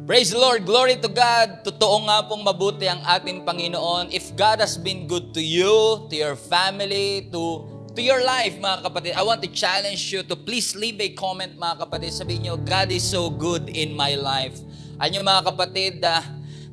Praise the Lord, glory to God. Totoo nga pong mabuti ang ating Panginoon. If God has been good to you, to your family, to your life, mga kapatid, I want to challenge you to please leave a comment, mga kapatid. Sabihin nyo, God is so good in my life. Ano mga kapatid,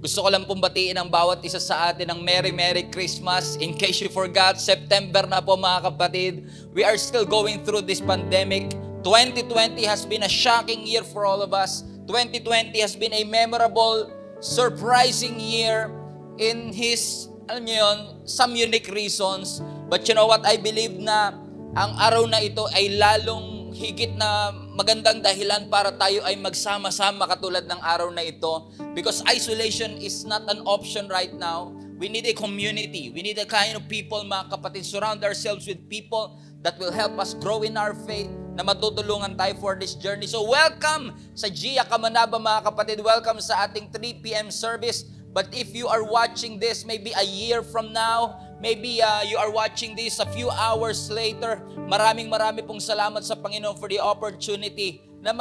gusto ko lang pong batiin ang bawat isa sa atin ng Merry Christmas. In case you forgot, September na po mga kapatid. We are still going through this pandemic. 2020 has been a shocking year for all of us. 2020 has been a memorable, surprising year in His, alam niyo yun, some unique reasons. But you know what? I believe na ang araw na ito ay lalong higit na magandang dahilan para tayo ay magsama-sama katulad ng araw na ito. Because isolation is not an option right now. We need a community. We need a kind of people, mga kapatid. Surround ourselves with people that will help us grow in our faith, na matutulungan tayo for this journey. So welcome sa Gia Kamanaba, mga kapatid. Welcome sa ating 3 p.m. service. But if you are watching this maybe a year from now, maybe you are watching this a few hours later, marami pong salamat sa Panginoon for the opportunity na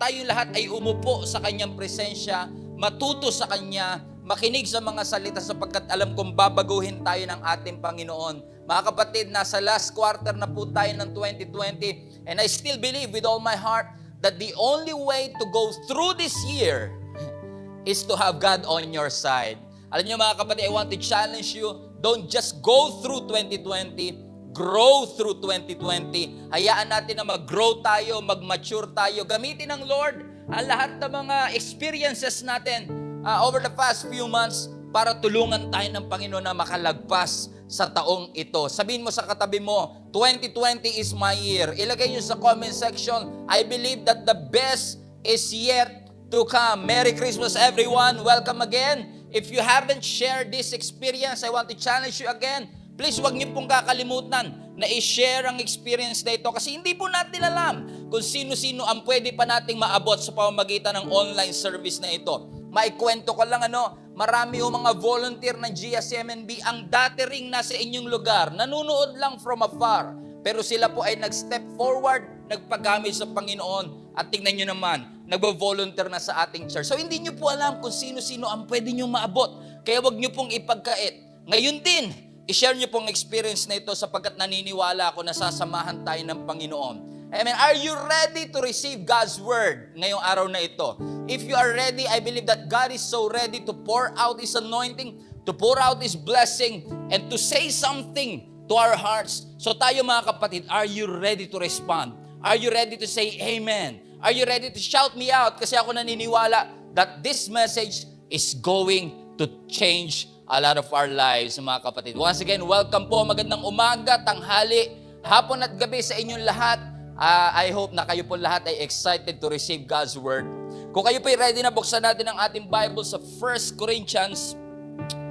tayo lahat ay umupo sa Kanyang presensya, matuto sa Kanya, makinig sa mga salita sapagkat alam kong babaguhin tayo ng ating Panginoon. Mga kapatid, nasa last quarter na po tayo ng 2020 and I still believe with all my heart that the only way to go through this year is to have God on your side. Alam niyo mga kapatid, I want to challenge you, don't just go through 2020, grow through 2020. Hayaan natin na mag-grow tayo, mag-mature tayo. Gamitin ng Lord ang lahat ng mga experiences natin over the past few months para tulungan tayo ng Panginoon na makalagpas sa taong ito. Sabihin mo sa katabi mo, 2020 is my year. Ilagay nyo sa comment section, I believe that the best is yet to come. Merry Christmas everyone. Welcome again. If you haven't shared this experience, I want to challenge you again. Please huwag niyo pong kakalimutan na i-share ang experience na ito kasi hindi po natin alam kung sino-sino ang pwede pa nating maabot sa pamamagitan ng online service na ito. Maikwento ko lang marami yung mga volunteer ng GSMNB ang dati ring nasa inyong lugar, nanunood lang from afar. Pero sila po ay nag-step forward, nagpagamit sa Panginoon at tingnan nyo naman, nagbo-volunteer na sa ating church. So hindi nyo po alam kung sino-sino ang pwede nyo maabot. Kaya wag nyo pong ipagkait. Ngayon din, i-share nyo pong experience na ito sapagkat naniniwala ako na sasamahan tayo ng Panginoon. Amen. Are you ready to receive God's word ngayong araw na ito? If you are ready, I believe that God is so ready to pour out His anointing, to pour out His blessing, and to say something to our hearts. So tayo mga kapatid, are you ready to respond? Are you ready to say amen? Are you ready to shout me out? Kasi ako naniniwala that this message is going to change a lot of our lives, mga kapatid. Once again, welcome po. Magandang umaga, tanghali, hapon at gabi sa inyong lahat. I hope na kayo po lahat ay excited to receive God's word. Kung kayo po ay ready na, buksan natin ang ating Bible sa 1 Corinthians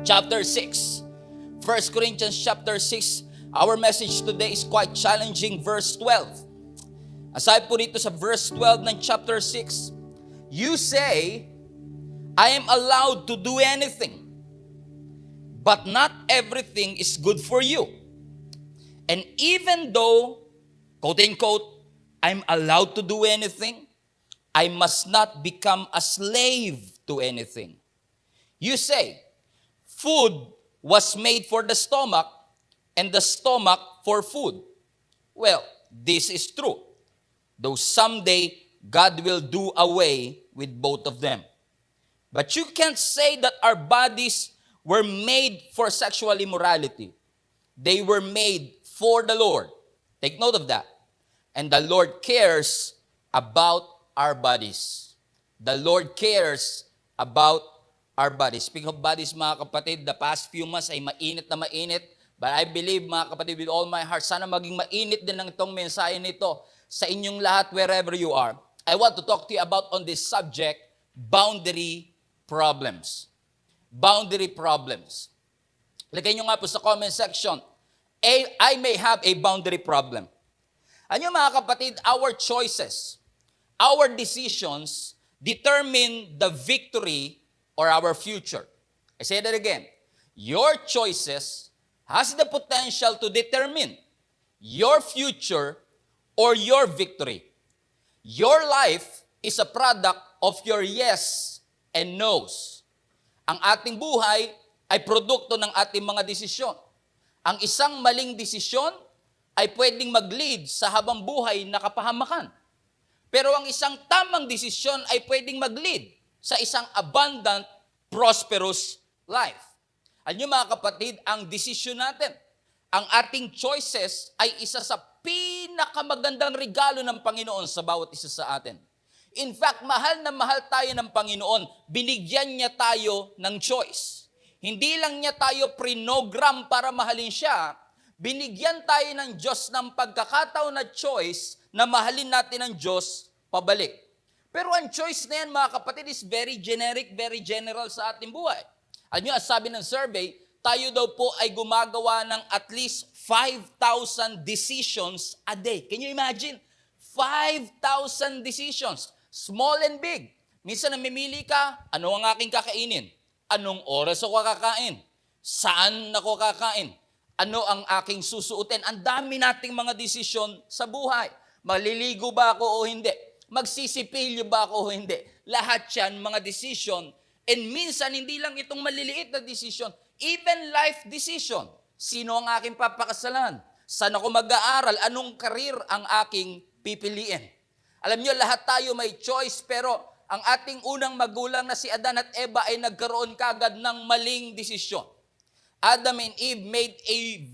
chapter 6. 1 Corinthians chapter 6. Our message today is quite challenging, verse 12. Aside po dito sa verse 12 ng chapter 6, you say, I am allowed to do anything, but not everything is good for you. And even though, quote-unquote, I'm allowed to do anything, I must not become a slave to anything. You say, food was made for the stomach, and the stomach for food. Well, this is true, though someday God will do away with both of them. But you can't say that our bodies were made for sexual immorality. They were made for the Lord. Take note of that. And the Lord cares about our bodies. The Lord cares about our bodies. Speaking of bodies, mga kapatid, the past few months ay mainit na mainit. But I believe, mga kapatid, with all my heart, sana maging mainit din ng itong mensahe nito sa inyong lahat, wherever you are. I want to talk to you about on this subject, boundary problems. Boundary problems. Lagay nyo nga po sa comment section, I may have a boundary problem. Ano mga kapatid, our choices, our decisions determine the victory or our future. I say that again. Your choices has the potential to determine your future or your victory. Your life is a product of your yes and no's. Ang ating buhay ay produkto ng ating mga desisyon. Ang isang maling desisyon ay pwedeng mag-lead sa habang buhay na kapahamakan. Pero ang isang tamang desisyon ay pwedeng mag-lead sa isang abundant, prosperous life. Alam niyo mga kapatid, ang desisyon natin, ang ating choices ay isa sa pinakamagandang regalo ng Panginoon sa bawat isa sa atin. In fact, mahal na mahal tayo ng Panginoon. Binigyan niya tayo ng choice. Hindi lang niya tayo prinogram para mahalin siya, binigyan tayo ng Diyos ng pagkakataon na choice na mahalin natin ang Diyos pabalik. Pero ang choice na yan, mga kapatid, is very generic, very general sa ating buhay. At yun, sabi ng survey, tayo daw po ay gumagawa ng at least 5,000 decisions a day. Can you imagine? 5,000 decisions, small and big. Minsan namimili ka, ano ang aking kakainin? Anong oras ako kakain? Saan ako kakain? Ano ang aking susuotin? Ang dami nating mga desisyon sa buhay. Maliligo ba ako o hindi? Magsisipilyo ba ako o hindi? Lahat yan, mga decision. And minsan, hindi lang itong maliliit na decision, even life decision. Sino ang aking papakasalan? Saan ako mag-aaral? Anong career ang aking pipiliin? Alam niyo, lahat tayo may choice, pero ang ating unang magulang na si Adan at Eva ay nagkaroon kagad ng maling desisyon. Adam and Eve made a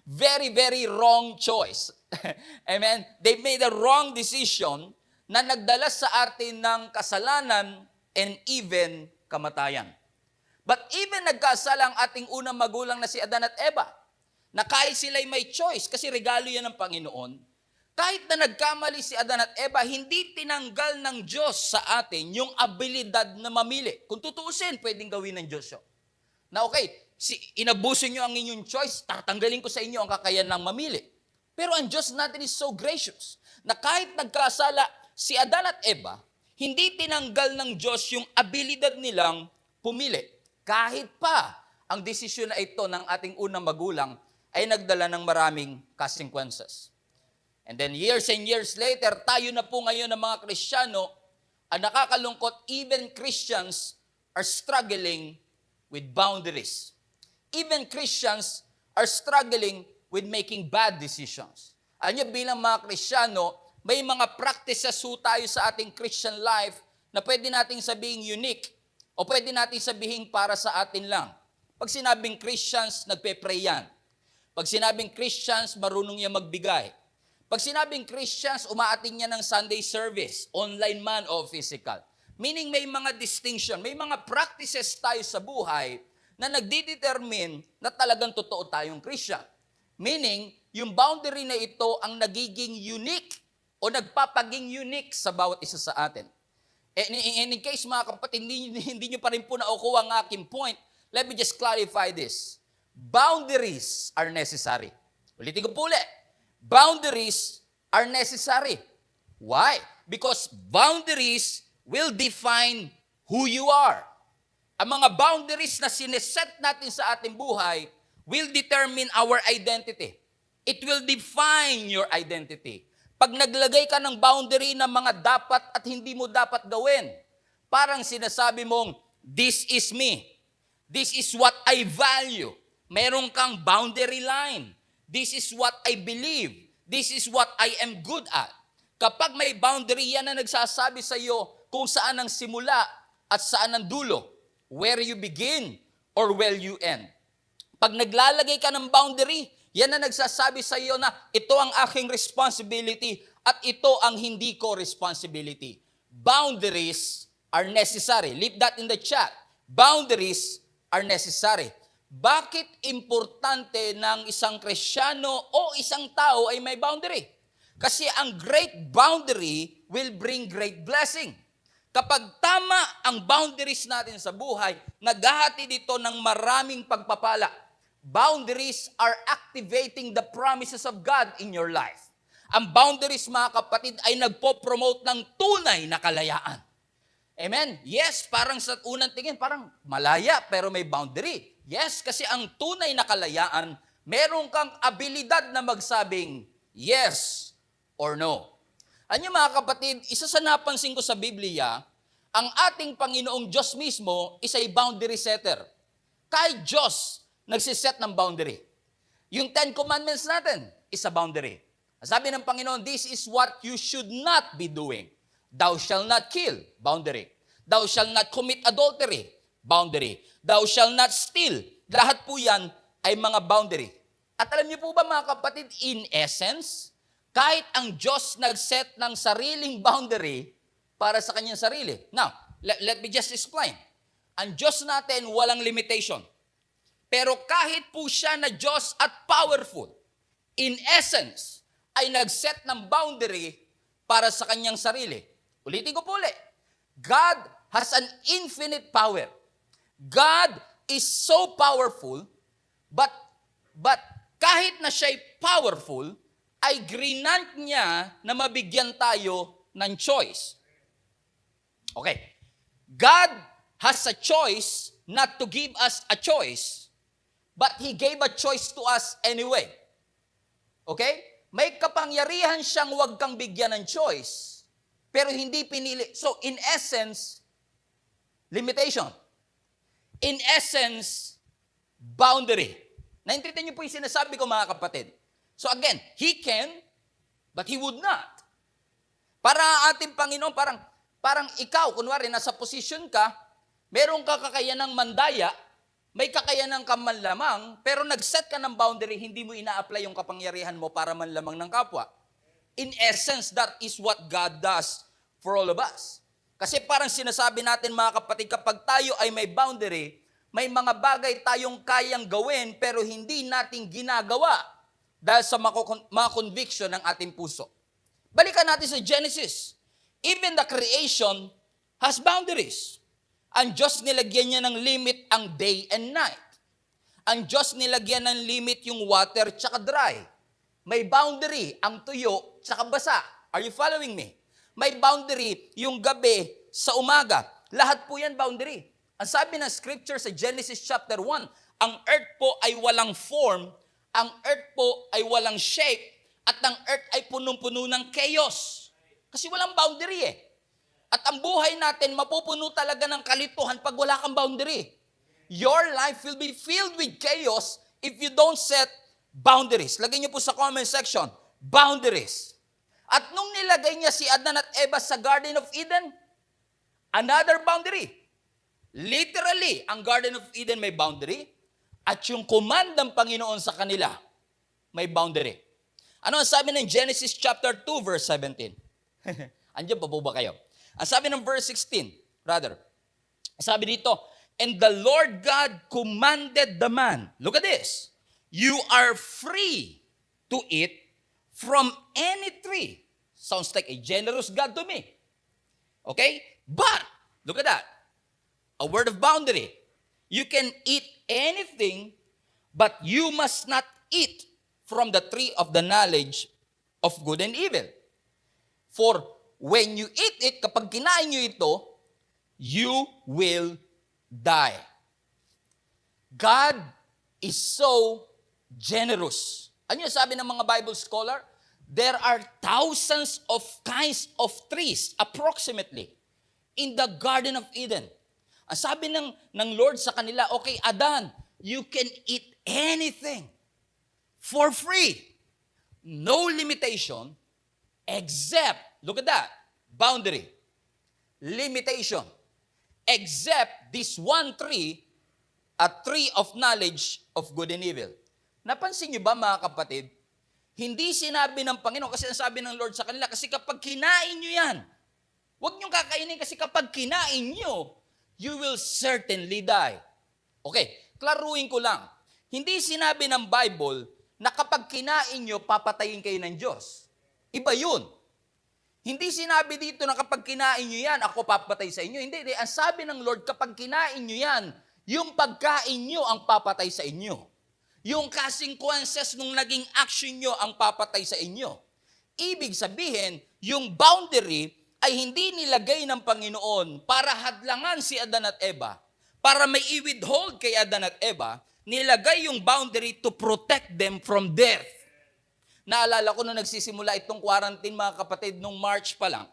very wrong choice. Amen? They made a wrong decision na nagdala sa atin ng kasalanan and even kamatayan. But even nagkasala ang ating unang magulang na si Adan at Eva, na kahit sila'y may choice, kasi regalo yan ng Panginoon, kahit na nagkamali si Adan at Eva, hindi tinanggal ng Diyos sa atin yung abilidad na mamili. Kung tutuusin, pwedeng gawin ng Diyos yun. Na okay, inabuso nyo ang inyong choice, tatanggalin ko sa inyo ang kakayan ng mamili. Pero ang Diyos natin is so gracious, na kahit nagkasala si Adan at Eva, hindi tinanggal ng Diyos yung abilidad nilang pumili. Kahit pa ang desisyon na ito ng ating unang magulang ay nagdala ng maraming consequences. And then years and years later, tayo na po ngayon ng mga Kristiyano, ang nakakalungkot, even Christians are struggling with boundaries. Even Christians are struggling with making bad decisions. Alam niyo, bilang mga Kristiyano, may mga practices po tayo sa ating Christian life na pwede nating sabihin unique o pwede nating sabihin para sa atin lang. Pag sinabing Christians, nagpe-pray yan. Pag sinabing Christians, marunong yan magbigay. Pag sinabing Christians, umaating niya ng Sunday service, online man o physical. Meaning may mga distinction, may mga practices tayo sa buhay na nagdidetermine na talagang totoo tayong Christian. Meaning, yung boundary na ito ang nagiging unique o nagpapaging unique sa bawat isa sa atin. And in case mga kapatid, hindi nyo pa rin po naukuha ang aking point, let me just clarify this. Boundaries are necessary. Ulitin ko po ulit. Boundaries are necessary. Why? Because boundaries will define who you are. Ang mga boundaries na sineset natin sa ating buhay will determine our identity. It will define your identity. Pag naglagay ka ng boundary ng mga dapat at hindi mo dapat gawin, parang sinasabi mong, this is me. This is what I value. Meron kang boundary line. This is what I believe. This is what I am good at. Kapag may boundary, yan na nagsasabi sa iyo kung saan ang simula at saan ang dulo. Where you begin or where you end. Pag naglalagay ka ng boundary, yan na nagsasabi sa iyo na ito ang aking responsibility at ito ang hindi ko responsibility. Boundaries are necessary. Leave that in the chat. Boundaries are necessary. Bakit importante ng isang Kristiyano o isang tao ay may boundary? Kasi ang great boundary will bring great blessing. Kapag tama ang boundaries natin sa buhay, naghahati dito ng maraming pagpapala. Boundaries are activating the promises of God in your life. Ang boundaries, mga kapatid, ay nagpo-promote ng tunay na kalayaan. Amen? Yes, parang sa unang tingin, parang malaya pero may boundary. Yes, kasi ang tunay na kalayaan, meron kang abilidad na magsabing yes or no. Ano mga kapatid, isa sa napansin ko sa Biblia, ang ating Panginoong Diyos mismo is a boundary setter. Kahit Diyos, nagsiset ng boundary. Yung 10 Commandments natin is a boundary. Sabi ng Panginoon, this is what you should not be doing. Thou shalt not kill, boundary. Thou shalt not commit adultery, boundary. Thou shalt not steal. Lahat po yan ay mga boundary. At alam niyo po ba mga kapatid, in essence, kahit ang Diyos nag-set ng sariling boundary para sa kanyang sarili. Now, let me just explain. Ang Diyos natin walang limitation. Pero kahit po siya na Diyos at powerful, in essence, ay nag-set ng boundary para sa kanyang sarili. Ulitin ko po ulit. God has an infinite power. God is so powerful, but kahit na siya'y powerful, ay grinant niya na mabigyan tayo ng choice. Okay. God has a choice not to give us a choice, but He gave a choice to us anyway. Okay? May kapangyarihan siyang huwag kang bigyan ng choice, pero hindi pinili. So, in essence, limitation. In essence, boundary. Naintindihan niyo po yung sinasabi ko mga kapatid. So again, He can, but He would not. Para ating Panginoon, parang ikaw, kunwari, nasa posisyon ka, meron ka kakayanang mandaya, may kakayanang ka manlamang, pero nag-set ka ng boundary, hindi mo ina-apply yung kapangyarihan mo para manlamang ng kapwa. In essence, that is what God does for all of us. Kasi parang sinasabi natin mga kapatid, kapag tayo ay may boundary, may mga bagay tayong kayang gawin, pero hindi natin ginagawa dahil sa mga conviction ng ating puso. Balikan natin sa Genesis. Even the creation has boundaries. Ang Diyos nilagyan niya ng limit ang day and night. Ang Diyos nilagyan ng limit yung water tsaka dry. May boundary ang tuyo tsaka basa. Are you following me? May boundary yung gabi sa umaga. Lahat po yan boundary. Ang sabi ng scripture sa Genesis chapter 1, ang earth po ay walang form, ang earth po ay walang shape, at ang earth ay punong-puno ng chaos. Kasi walang boundary eh. At ang buhay natin, mapupuno talaga ng kalituhan pag wala kang boundary. Your life will be filled with chaos if you don't set boundaries. Lagay niyo po sa comment section, boundaries. At nung nilagay niya si Adan at Eva sa Garden of Eden, another boundary. Literally, ang Garden of Eden may boundary, at yung command ng Panginoon sa kanila, may boundary. Ano ang sabi ng Genesis chapter 2, verse 17? Andiyan pa po ba kayo? Ang sabi ng verse 16, brother, sabi dito, and the Lord God commanded the man, look at this, you are free to eat from any tree. Sounds like a generous God to me. Okay? But, look at that. A word of boundary. You can eat anything, but you must not eat from the tree of the knowledge of good and evil. For when you eat it, kapag kinain nyo ito, you will die. God is so generous. Ano yung sabi ng mga Bible scholar? There are thousands of kinds of trees, approximately, in the Garden of Eden. Ang sabi ng Lord sa kanila, okay, Adan, you can eat anything for free. No limitation, except, look at that, boundary, limitation, except this one tree, a tree of knowledge of good and evil. Napansin niyo ba mga kapatid, hindi sinabi ng Panginoon, kasi ang sabi ng Lord sa kanila, kasi kapag kinain niyo yan, huwag niyong kakainin kasi kapag kinain niyo, you will certainly die. Okay, klaruhin ko lang. Hindi sinabi ng Bible na kapag kinain nyo, papatayin kayo ng Diyos. Iba yun. Hindi sinabi dito na kapag kinain nyo yan, ako papatay sa inyo. Hindi. Ang sabi ng Lord, kapag kinain nyo yan, yung pagkain nyo ang papatay sa inyo. Yung consequences nung naging action nyo ang papatay sa inyo. Ibig sabihin, yung boundary ay hindi nilagay ng Panginoon para hadlangan si Adan at Eva, para may i-withhold kay Adan at Eva, nilagay yung boundary to protect them from death. Naalala ko nung nagsisimula itong quarantine mga kapatid, nung March pa lang,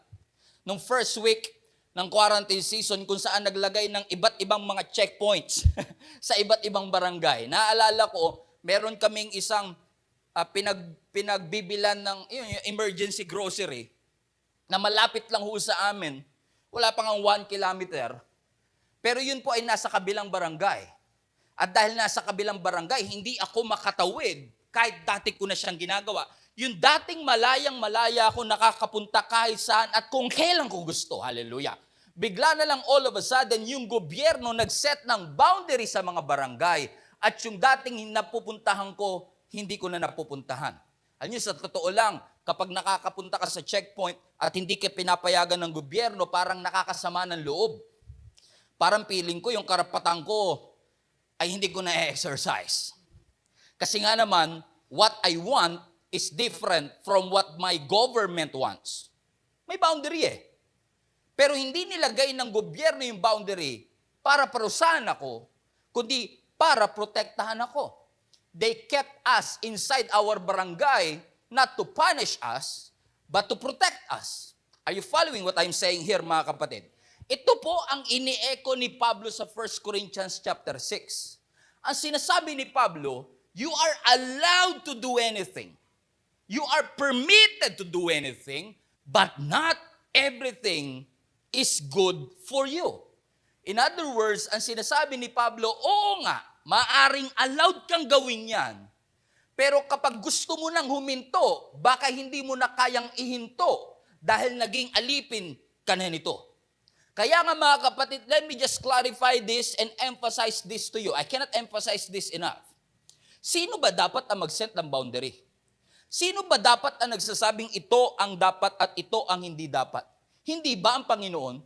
nung first week, ng quarantine season kung saan naglagay ng iba't ibang mga checkpoints sa iba't ibang barangay. Naalala ko, meron kaming isang pinagbibilan ng yung emergency grocery na malapit lang ho sa amin. Wala pang 1 kilometer. Pero yun po ay nasa kabilang barangay. At dahil nasa kabilang barangay, hindi ako makatawid kahit dati ko na siyang ginagawa. Yung dating malayang-malaya ako nakakapunta kahit saan at kung kailan ko gusto. Hallelujah. Bigla na lang all of a sudden, yung gobyerno nag-set ng boundary sa mga barangay at yung dating napupuntahan ko, hindi ko na napupuntahan. Alam niyo, sa totoo lang, kapag nakakapunta ka sa checkpoint at hindi ka pinapayagan ng gobyerno, parang nakakasama ng loob. Parang feeling ko, yung karapatan ko ay hindi ko na-exercise. Kasi nga naman, what I want is different from what my government wants. May boundary eh. Pero hindi nilagay ng gobyerno yung boundary para parusahan ako, kundi para protektahan ako. They kept us inside our barangay not to punish us, but to protect us. Are you following what I'm saying here, mga kapatid? Ito po ang ini-echo ni Pablo sa 1 Corinthians chapter 6. Ang sinasabi ni Pablo, you are allowed to do anything. You are permitted to do anything, but not everything is good for you. In other words, ang sinasabi ni Pablo, oo nga, maaring allowed kang gawin yan. Pero kapag gusto mo nang huminto, baka hindi mo na kayang ihinto dahil naging alipin ka na nito. Kaya nga mga kapatid, let me just clarify this and emphasize this to you. I cannot emphasize this enough. Sino ba dapat ang mag-set ng boundary? Sino ba dapat ang nagsasabing ito ang dapat at ito ang hindi dapat? Hindi ba ang Panginoon?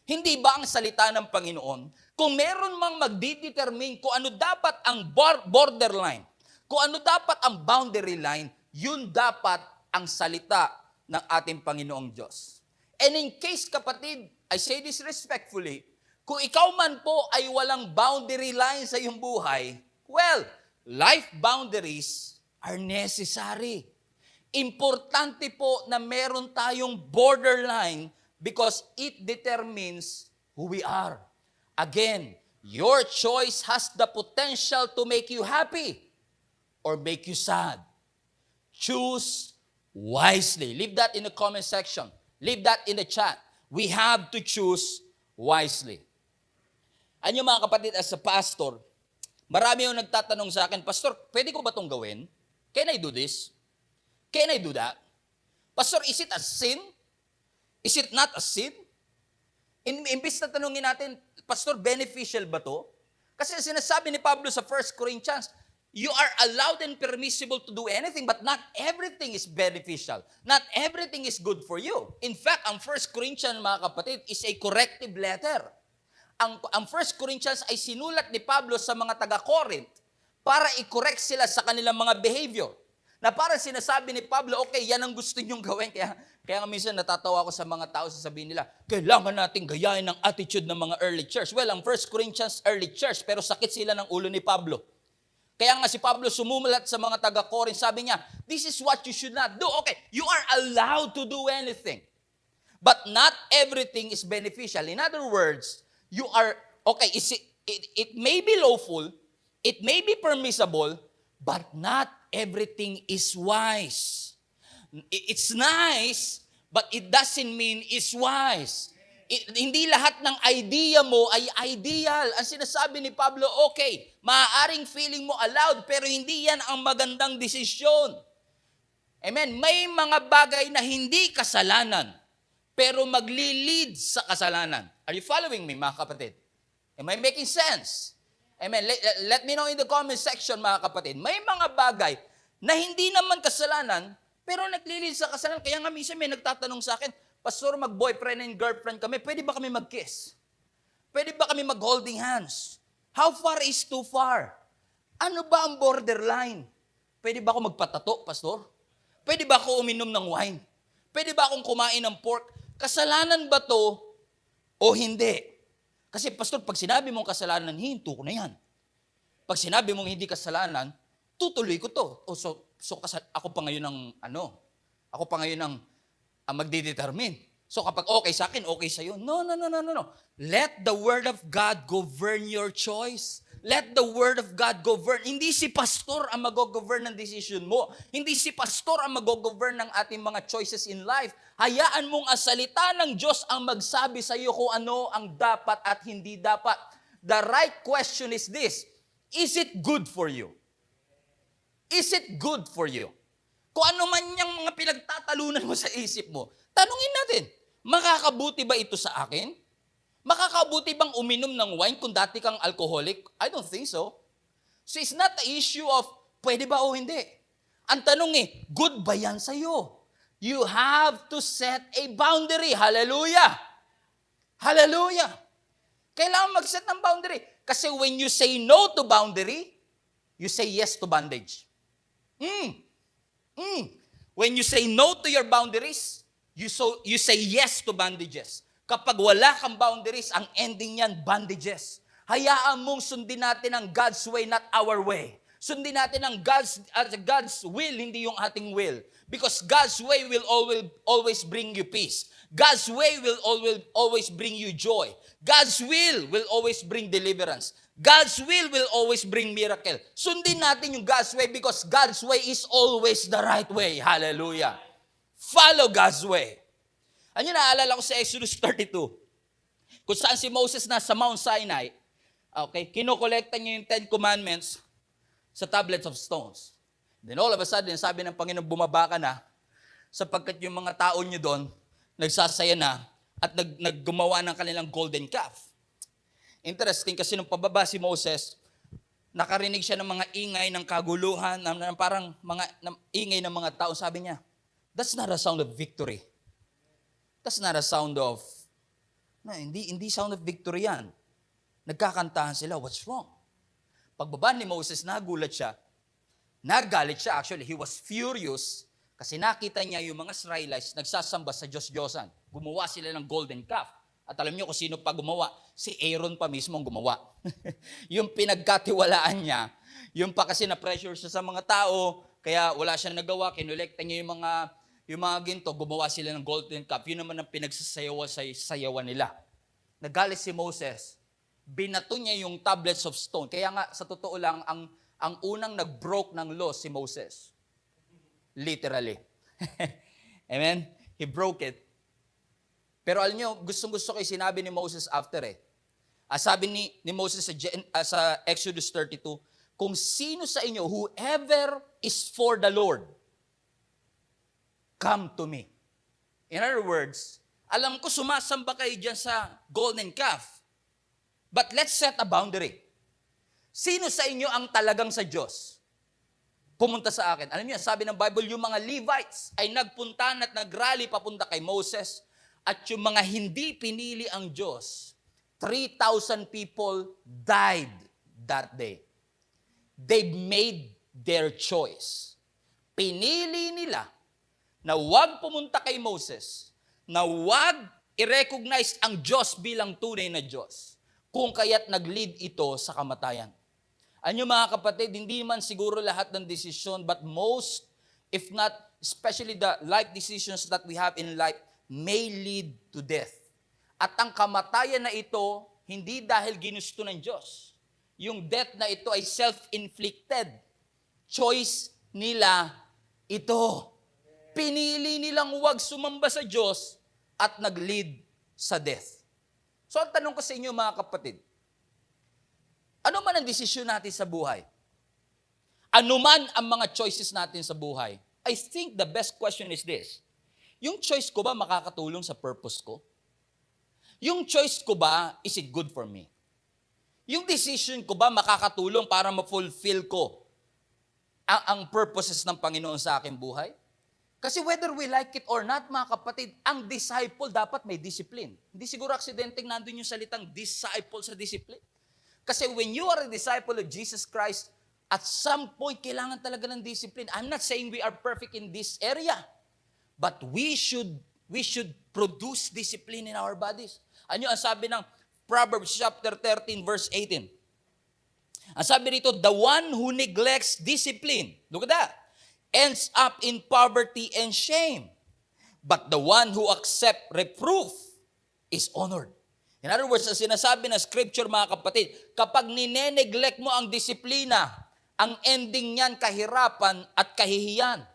Hindi ba ang salita ng Panginoon? Kung meron mang magdidetermine kung ano dapat ang borderline, kung ano dapat ang boundary line, yun dapat ang salita ng ating Panginoong Diyos. And in case, kapatid, I say this respectfully, kung ikaw man po ay walang boundary line sa iyong buhay, well, life boundaries are necessary. Importante po na meron tayong borderline because it determines who we are. Again, your choice has the potential to make you happy or make you sad. Choose wisely. Leave that in the comment section. Leave that in the chat. We have to choose wisely. Ano mga kapatid, as a pastor, marami yung nagtatanong sa akin, Pastor, pwede ko ba itong gawin? Can I do this? Can I do that? Pastor, is it a sin? Is it not a sin? Imbis na tanongin natin, Pastor, beneficial ba to? Kasi sinasabi ni Pablo sa 1 Corinthians, you are allowed and permissible to do anything, but not everything is beneficial. Not everything is good for you. In fact, ang 1 Corinthians, mga kapatid, is a corrective letter. Ang 1 Corinthians ay sinulat ni Pablo sa mga taga-Corinth para i-correct sila sa kanilang mga behavior. Na parang sinasabi ni Pablo, okay, yan ang gusto nyong gawin. Kaya nga minsan natatawa ako sa mga tao, sasabihin nila, kailangan natin gayahin ang attitude ng mga early church. Well, ang 1 Corinthians early church, pero sakit sila ng ulo ni Pablo. Kaya nga si Pablo sumulat sa mga taga-Corinth, sabi niya, this is what you should not do. Okay, you are allowed to do anything. But not everything is beneficial. In other words, you are, okay, it may be lawful, it may be permissible, but not everything is wise. It's nice, but it doesn't mean it's wise. Hindi lahat ng idea mo ay ideal. Ang sinasabi ni Pablo, okay, maaaring feeling mo allowed, pero hindi yan ang magandang desisyon. Amen? May mga bagay na hindi kasalanan, pero magli-lead sa kasalanan. Are you following me, mga kapatid? Am I making sense? Amen. Let me know in the comment section, mga kapatid. May mga bagay na hindi naman kasalanan, pero nagli-lead sa kasalanan. Kaya nga minsan may nagtatanong sa akin, Pastor, mag-boyfriend and girlfriend kami, pwede ba kami mag-kiss? Pwede ba kami mag-holding hands? How far is too far? Ano ba ang borderline? Pwede ba ako magpatato, Pastor? Pwede ba ako uminom ng wine? Pwede ba akong kumain ng pork? Kasalanan ba to o hindi? Kasi, Pastor, pag sinabi mong kasalanan, hinto ko na yan. Pag sinabi mong hindi kasalanan, tutuloy ko to. Ako pa ngayon ang magdidetermine. So kapag okay sa akin, okay sa iyo. No, no, no, no, no, no. Let the Word of God govern your choice. Let the Word of God govern. Hindi si pastor ang mag-govern ng decision mo. Hindi si pastor ang mag-govern ng ating mga choices in life. Hayaan mong ang salita ng Diyos ang magsabi sa iyo kung ano ang dapat at hindi dapat. The right question is this: is it good for you? Is it good for you? Kung ano man yung mga pinagtatalunan mo sa isip mo, tanungin natin, makakabuti ba ito sa akin? Makakabuti bang uminom ng wine kung dati kang alcoholic? I don't think so. So it's not the issue of pwede ba o hindi. Ang tanong good ba yan sa'yo? You have to set a boundary. Hallelujah! Hallelujah! Kailangan mag-set ng boundary. Kasi when you say no to boundary, you say yes to bondage. When you say no to your boundaries, you say yes to bondages. Kapag wala kang boundaries, ang ending niyan, bondages. Hayaan mong sundin natin ang God's way, not our way. Sundin natin ang God's will, hindi yung ating will. Because God's way will always bring you peace. God's way will always bring you joy. God's will always bring deliverance. God's will always bring miracle. Sundin natin yung God's way because God's way is always the right way. Hallelujah. Follow God's way. Ano naalala ko sa Exodus 32, kung saan si Moses na sa Mount Sinai, okay, kinokolekta niya yung 10 Commandments sa tablets of stones. Then all of a sudden, sabi ng Panginoon, bumaba ka na, sapagkat yung mga tao niyo doon, nagsasaya na, at naggumawa ng kanilang golden calf. Interesting kasi nung pababa si Moses, nakarinig siya ng mga ingay ng kaguluhan, parang mga ingay ng mga tao. Sabi niya, that's not a sound of victory. That's not a sound of, hindi sound of victory yan. Nagkakantahan sila, what's wrong? Pagbaba ni Moses, nagulat siya. Nagalit siya actually. He was furious kasi nakita niya yung mga Israelites nagsasamba sa Diyos-Diyosan. Gumawa sila ng golden calf. At alam niyo kung sino pa gumawa? Si Aaron pa mismo ang gumawa. Yung pinagkatiwalaan niya, yung pa kasi na-pressure siya sa mga tao, kaya wala siya nagawa, kinolekta niya yung mga ginto, gumawa sila ng golden calf. Yun naman ang pinagsasayawan nila. Nagalit si Moses, binato niya yung tablets of stone. Kaya nga, sa totoo lang, ang unang nag-broke ng law si Moses. Literally. Amen? He broke it. Pero alam niyo, gustong-gusto ko yung sinabi ni Moses after sabi ni Moses sa Exodus 32, kung sino sa inyo, whoever is for the Lord, come to me. In other words, alam ko sumasamba kayo dyan sa golden calf. But let's set a boundary. Sino sa inyo ang talagang sa Diyos? Pumunta sa akin. Alam niyo, sabi ng Bible, yung mga Levites ay nagpunta at nagrally papunta kay Moses at yung mga hindi pinili ang Diyos, 3,000 people died that day. They made their choice. Pinili nila na huwag pumunta kay Moses, na huwag i-recognize ang Diyos bilang tunay na Diyos, kung kaya't nag-lead ito sa kamatayan. Ano mga kapatid, hindi man siguro lahat ng desisyon, but most, if not, especially the life decisions that we have in life, may lead to death. At ang kamatayan na ito, hindi dahil ginusto ng Diyos. Yung death na ito ay self-inflicted. Choice nila ito. Pinili nilang huwag sumamba sa Diyos at nag-lead sa death. So ang tanong ko sa inyo mga kapatid, ano man ang desisyon natin sa buhay? Ano man ang mga choices natin sa buhay? I think the best question is this. Yung choice ko ba makakatulong sa purpose ko? Yung choice ko ba, is it good for me? Yung decision ko ba makakatulong para ma-fulfill ko ang purposes ng Panginoon sa aking buhay? Kasi whether we like it or not, mga kapatid, ang disciple dapat may discipline. Hindi siguro aksidenteng nandun yung salitang disciple sa discipline. Kasi when you are a disciple of Jesus Christ, at some point, kailangan talaga ng discipline. I'm not saying we are perfect in this area, but we should produce discipline in our bodies. Ano ang sabi ng Proverbs chapter 13, verse 18? Ang sabi rito, the one who neglects discipline, look at that, ends up in poverty and shame. but the one who accept reproof is honored. In other words, ang sinasabi ng scripture, mga kapatid, kapag nineneglect mo ang disiplina, ang ending niyan kahirapan at kahihiyan.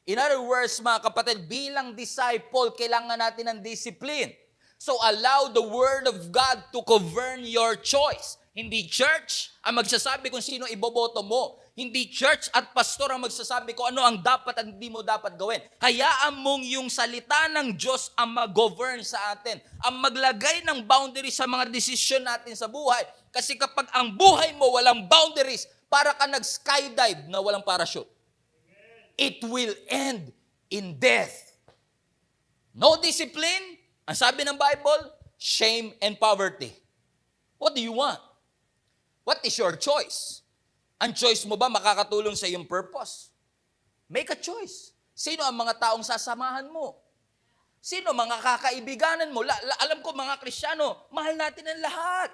In other words, mga kapatid, bilang disciple, kailangan natin ng discipline. So allow the Word of God to govern your choice. Hindi church ang magsasabi kung sino iboboto mo. Hindi church at pastor ang magsasabi kung ano ang dapat at hindi mo dapat gawin. Hayaan mong yung salita ng Diyos ang mag-govern sa atin. Ang maglagay ng boundaries sa mga desisyon natin sa buhay. Kasi kapag ang buhay mo walang boundaries, para ka nag-skydive na walang parachute. It will end in death. No discipline, ang sabi ng Bible, shame and poverty. What do you want? What is your choice? Ang choice mo ba makakatulong sa iyong purpose? Make a choice. Sino ang mga taong sasamahan mo? Sino mga kakaibiganan mo? Alam ko mga Kristiyano, mahal natin ang lahat.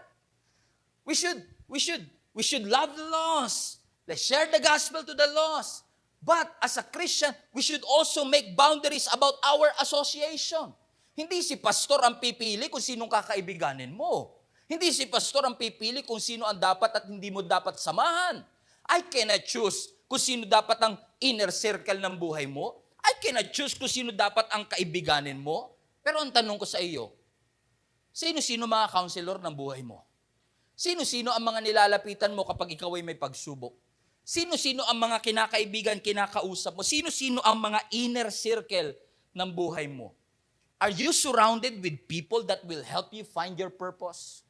We should love the lost. Let's share the gospel to the lost. But as a Christian, we should also make boundaries about our association. Hindi si pastor ang pipili kung sinong kakaibiganin mo. Hindi si pastor ang pipili kung sino ang dapat at hindi mo dapat samahan. I cannot choose kung sino dapat ang inner circle ng buhay mo. I cannot choose kung sino dapat ang kaibiganin mo. Pero ang tanong ko sa iyo, sino-sino mga counselor ng buhay mo? Sino-sino ang mga nilalapitan mo kapag ikaw ay may pagsubok? Sino-sino ang mga kinakaibigan, kinakausap mo? Sino-sino ang mga inner circle ng buhay mo? Are you surrounded with people that will help you find your purpose?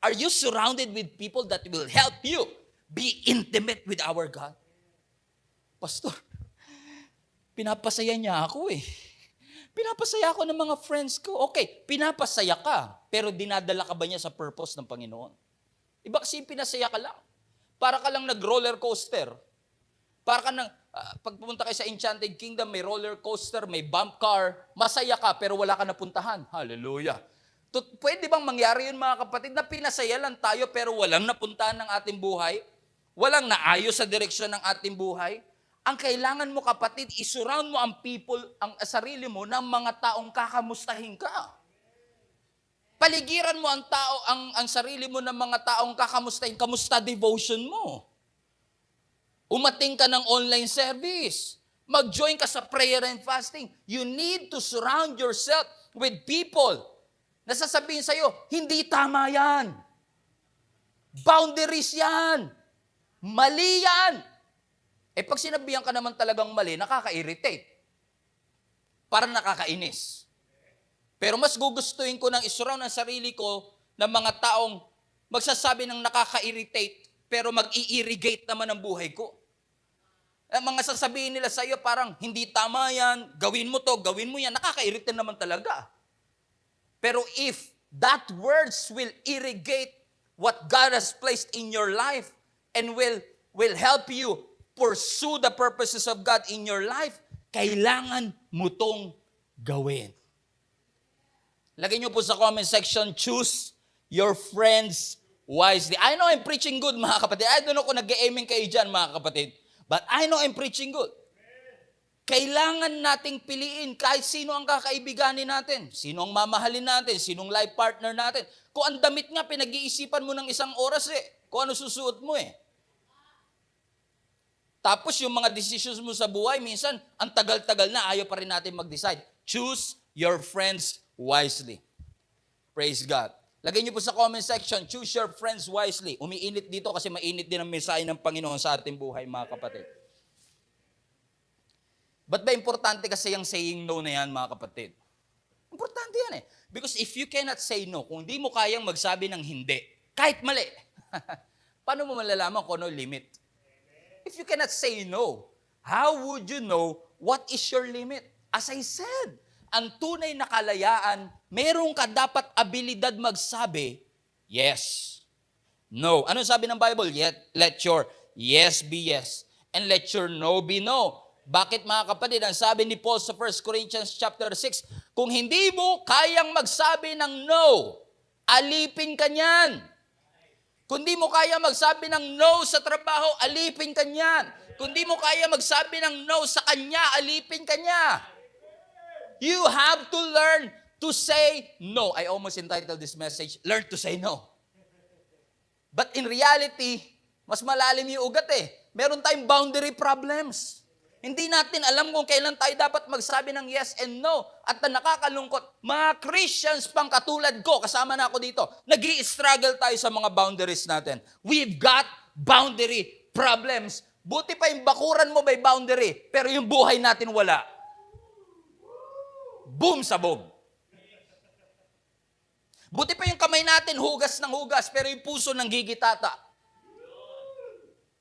Are you surrounded with people that will help you be intimate with our God? Pastor, pinapasaya niya ako eh. Pinapasaya ako ng mga friends ko. Okay, pinapasaya ka, pero dinadala ka ba niya sa purpose ng Panginoon? Iba kasi pinasaya ka lang. Para ka lang nag-roller coaster. Para ka nang, pag pumunta kayo sa Enchanted Kingdom, may roller coaster, may bump car, masaya ka pero wala ka napuntahan. Hallelujah. Pwede bang mangyari yun mga kapatid na pinasaya lang tayo pero walang napuntahan ng ating buhay? Walang naayos sa direksyon ng ating buhay? Ang kailangan mo kapatid, isurround mo ang people, ang sarili mo ng mga taong kakamustahin ka. Paligiran mo ang tao, ang sarili mo ng mga taong kakamustahin. Kamusta devotion mo? Umating ka ng online service. Mag-join ka sa prayer and fasting. You need to surround yourself with people na sasabihin sa'yo, hindi tama yan. Boundaries yan. Mali yan. Pag sinabihan ka naman talagang mali, nakaka-irritate. Parang nakakainis. Pero mas gugustuhin ko ng isurround ang sarili ko ng mga taong magsasabi ng nakaka-irritate, pero mag-i-irrigate naman ang buhay ko. Ang mga sasabihin nila sa iyo parang, hindi tama yan, gawin mo to, gawin mo yan, nakaka-irritate naman talaga. Pero if that words will irrigate what God has placed in your life and will help you pursue the purposes of God in your life, kailangan mo tong gawin. Lagay niyo po sa comment section, choose your friends wisely. I know I'm preaching good, mga kapatid. I don't know kung nag-aiming kayo dyan, mga kapatid. But I know I'm preaching good. Kailangan nating piliin kahit sino ang kakaibiganin natin, sino ang mamahalin natin, sinong life partner natin. Kung ang damit nga, pinag-iisipan mo ng isang oras kung ano susuot mo Tapos yung mga decisions mo sa buhay, minsan, ang tagal-tagal na, ayaw pa rin natin mag-decide. Choose your friends wisely. Praise God. Lagay niyo po sa comment section, choose your friends wisely. Umiinit dito kasi mainit din ang mensahe ng Panginoon sa ating buhay, mga kapatid. Ba't ba importante kasi yung saying no na yan, mga kapatid? Importante yan Because if you cannot say no, kung di mo kayang magsabi ng hindi, kahit mali, paano mo malalaman kung ano limit? If you cannot say no, how would you know what is your limit? As I said, ang tunay na kalayaan, meron ka dapat abilidad magsabi, yes, no. Ano sabi ng Bible? Let your yes be yes, and let your no be no. Bakit mga kapatid, ang sabi ni Paul sa 1 Corinthians chapter 6, kung hindi mo kayang magsabi ng no, alipin ka niyan. Kung di mo kaya magsabi ng no sa trabaho, alipin ka niyan. Kung di mo kaya magsabi ng no sa kanya, alipin ka niya. You have to learn to say no. I almost entitled this message, Learn to Say No. But in reality, mas malalim yung ugat eh. Meron tayong boundary problems. Hindi natin alam kung kailan tayo dapat magsabi ng yes and no. At na nakakalungkot, mga Christians pang katulad ko, kasama na ako dito, nag-i-struggle tayo sa mga boundaries natin. We've got boundary problems. Buti pa yung bakuran mo may boundary, pero yung buhay natin wala. Boom, sabog. Buti pa yung kamay natin hugas ng hugas, pero yung puso ng gigitata.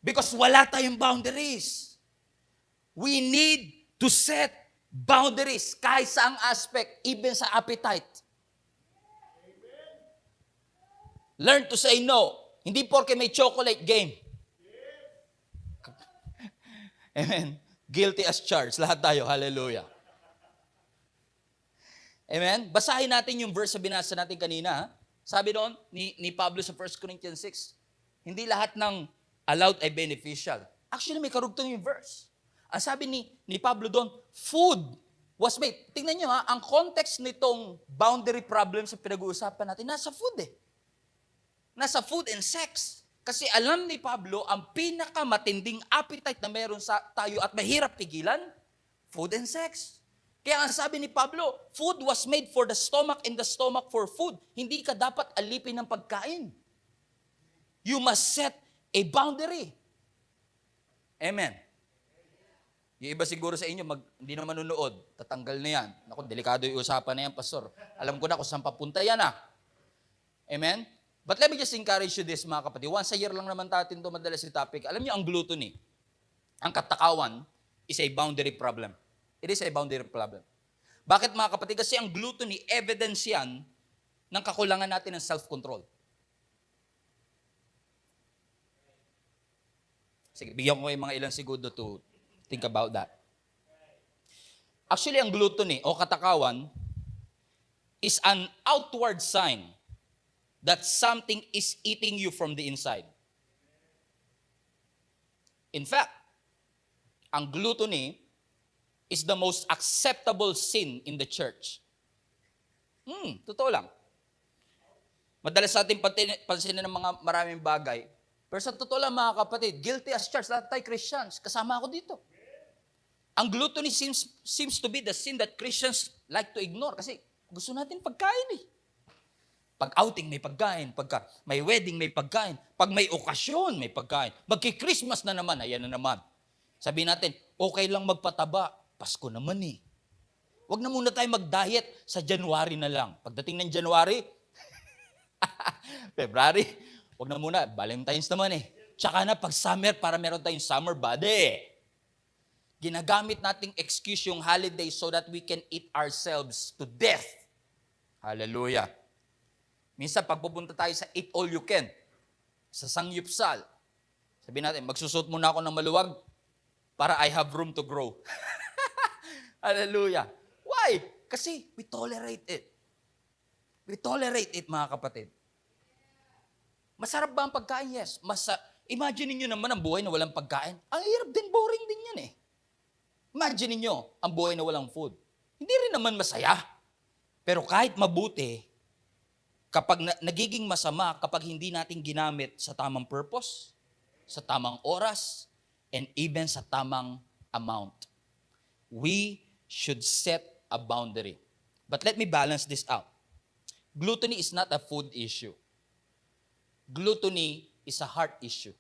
Because wala tayong boundaries. We need to set boundaries kahit sa ang aspect, even sa appetite. Learn to say no. Hindi porke may chocolate game. Amen. Guilty as charged. Lahat tayo. Hallelujah. Amen. Basahin natin yung verse na binasa natin kanina. Ha? Sabi doon ni Pablo sa 1 Corinthians 6, hindi lahat ng allowed ay beneficial. Actually, may karugtong yung verse. Ang sabi ni Pablo doon, food was made. Tingnan nyo ang context nitong boundary problems sa pinag-uusapan natin, nasa food eh. Nasa food and sex. Kasi alam ni Pablo, ang pinakamatinding appetite na meron sa tayo at mahirap pigilan, food and sex. Kaya ang sabi ni Pablo, food was made for the stomach and the stomach for food. Hindi ka dapat alipin ng pagkain. You must set a boundary. Amen. Yung iba siguro sa inyo, hindi na manunood, tatanggal na yan. Naku, delikado yung usapan na yan, Pastor. Alam ko na kung saan papunta yan Amen? But let me just encourage you this, mga kapatid. Once a year lang naman natin ito madalas yung topic. Alam niyo, ang gluttony, ang katakawan, is a boundary problem. It is a boundary problem. Bakit, mga kapatid? Kasi ang gluttony, evidence yan ng kakulangan natin ng self-control. Sige, bigyan ko kayo mga ilang segundo to think about that. Actually, ang gluttony o katakawan is an outward sign that something is eating you from the inside. In fact, ang gluttony is the most acceptable sin in the church. Totoo lang. Madalas sa ating pansinin ng mga maraming bagay. Pero sa totoo lang, mga kapatid, guilty as charged. Lahat tayo Christians. Kasama ako dito. Ang gluttony seems to be the sin that Christians like to ignore kasi gusto natin pagkain eh. Pag outing, may pagkain. Pagka may wedding, may pagkain. Pag may okasyon, may pagkain. Magki-Christmas na naman, ayan na naman. Sabihin natin, okay lang magpataba. Pasko naman eh. Huwag na muna tayo mag-diet sa January na lang. Pagdating ng January, February, huwag na muna. Valentine's naman eh. Tsaka na pag summer, para meron tayong summer body. Ginagamit nating excuse yung holiday so that we can eat ourselves to death. Hallelujah. Minsan, pag pupunta tayo sa eat all you can, sa sangyupsal, sabihin natin, magsusot muna ako ng maluwag para I have room to grow. Hallelujah. Why? Kasi we tolerate it. We tolerate it, mga kapatid. Masarap ba ang pagkain? Yes. Imagine niyo naman ang buhay na walang pagkain. Ang hirap din, boring din yan eh. Imagine niyo ang buhay na walang food. Hindi rin naman masaya. Pero kahit mabuti, kapag nagiging masama, kapag hindi natin ginamit sa tamang purpose, sa tamang oras, and even sa tamang amount, we should set a boundary. But let me balance this out. Gluttony is not a food issue. Gluttony is a heart issue.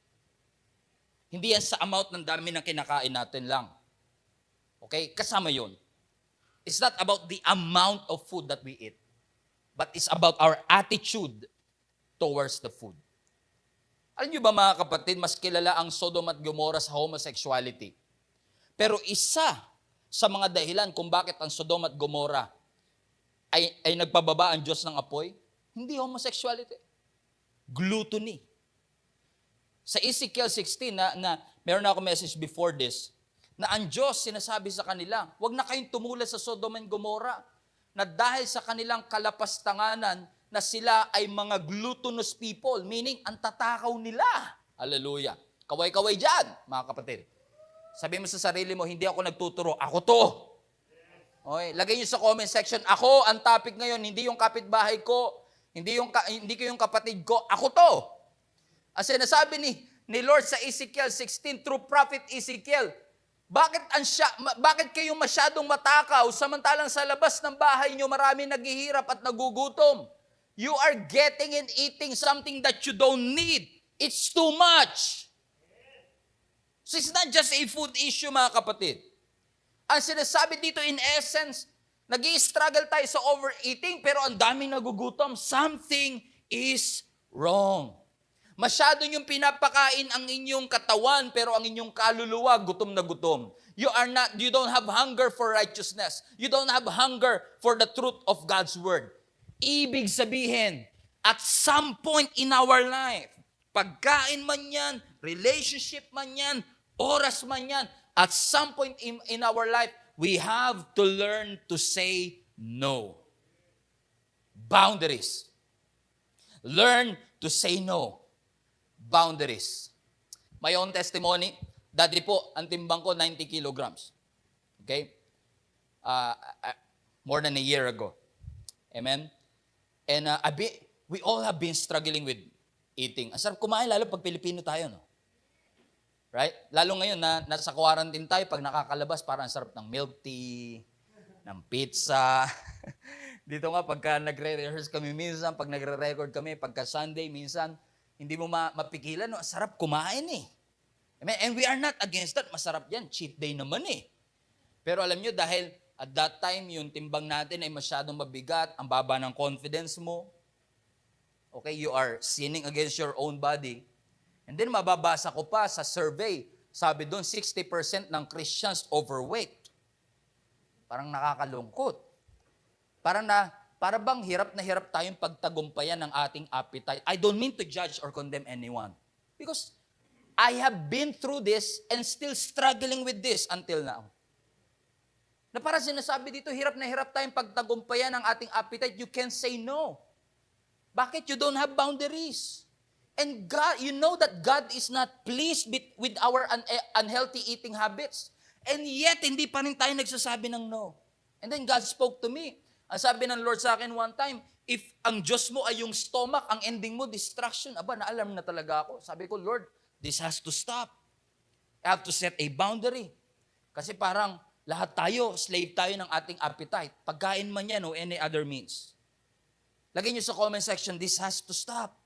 Hindi yan sa amount ng dami ng kinakain natin lang. Okay? Kasama yun. It's not about the amount of food that we eat, but it's about our attitude towards the food. Alam niyo ba, mga kapatid, mas kilala ang Sodom at Gomorrah sa homosexuality. Pero isa sa mga dahilan kung bakit ang Sodom at Gomorrah ay nagpababa ang Diyos ng apoy, hindi homosexuality. Gluttony. Sa Ezekiel 16, na meron na ako message before this, na ang Diyos sinasabi sa kanila, huwag na kayong tumulad sa Sodom and Gomorrah, na dahil sa kanilang kalapastanganan, na sila ay mga gluttonous people, meaning ang tatakaw nila. Hallelujah. Kaway-kaway dyan, mga kapatid. Sabi mo sa sarili mo, hindi ako nagtuturo, ako to. Okay, lagay niyo sa comment section, ako ang topic ngayon, hindi yung kapitbahay ko, hindi ko yung kapatid ko, ako to. As sinasabi ni Lord sa Ezekiel 16 through prophet Ezekiel, bakit kayo masyadong matakaw samantalang sa labas ng bahay niyo marami naghihirap at nagugutom? You are getting and eating something that you don't need. It's too much. So it's not just a food issue, mga kapatid. Ang sinasabi dito in essence, nag-i-struggle tayo sa overeating pero ang daming nagugutom. Something is wrong. Masyado niyong pinapakain ang inyong katawan pero ang inyong kaluluwa gutom na gutom. You don't have hunger for righteousness. You don't have hunger for the truth of God's word. Ibig sabihin, at some point in our life, pagkain man yan, relationship man yan, oras man yan, at some point in our life, we have to learn to say no. Boundaries. Learn to say no. Boundaries. My own testimony, dati po, ang timbang ko 90 kilograms. Okay? More than a year ago. Amen? And we all have been struggling with eating. Ang sarap kumain, lalo pag Pilipino tayo, no? Right? Lalo ngayon na nasa quarantine tayo, pag nakakalabas, parang sarap ng milk tea, ng pizza. Dito nga, pagka nagre-rehearse kami minsan, pag nagre-record kami, pagka Sunday, minsan, hindi mo mapigilan, no? Sarap kumain eh. Amen? And we are not against that. Masarap yan. Cheat day naman eh. Pero alam nyo, dahil at that time, yung timbang natin ay masyadong mabigat, ang baba ng confidence mo. Okay, you are sinning against your own body. And then mababasa ko pa sa survey, sabi doon 60% ng Christians overweight. Parang nakakalungkot. Para bang hirap na hirap tayong pagtagumpayan ng ating appetite. I don't mean to judge or condemn anyone. Because I have been through this and still struggling with this until now. Na para sinasabi dito, hirap na hirap tayong pagtagumpayan ng ating appetite. You can say no. Bakit? You don't have boundaries. And God, you know that God is not pleased with our unhealthy eating habits. And yet, hindi pa rin tayo nagsasabi ng no. And then God spoke to me. Ang sabi ng Lord sa akin one time, if ang Diyos mo ay yung stomach, ang ending mo, distraction, naalarm na talaga ako. Sabi ko, Lord, this has to stop. I have to set a boundary. Kasi parang lahat tayo, slave tayo ng ating appetite. Pagkain man yan o any other means. Lagay nyo sa comment section, this has to stop.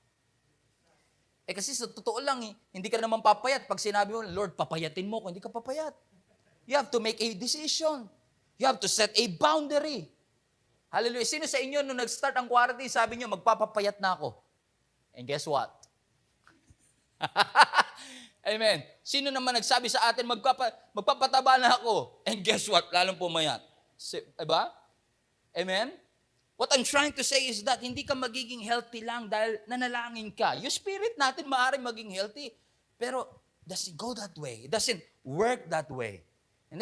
Kasi sa totoo lang, hindi ka naman papayat. Pag sinabi mo, Lord, papayatin mo ko, hindi ka papayat. You have to make a decision. You have to set a boundary. Hallelujah. Sino sa inyo, nung nag-start ang quarantine, sabi nyo, magpapapayat na ako. And guess what? Amen. Sino naman nagsabi sa atin, magpapataba na ako. And guess what? Lalong pumayat. Diba? Amen? What I'm trying to say is that hindi ka magiging healthy lang dahil nanalangin ka. Yung spirit natin maaaring maging healthy. Pero doesn't go that way. It doesn't work that way. And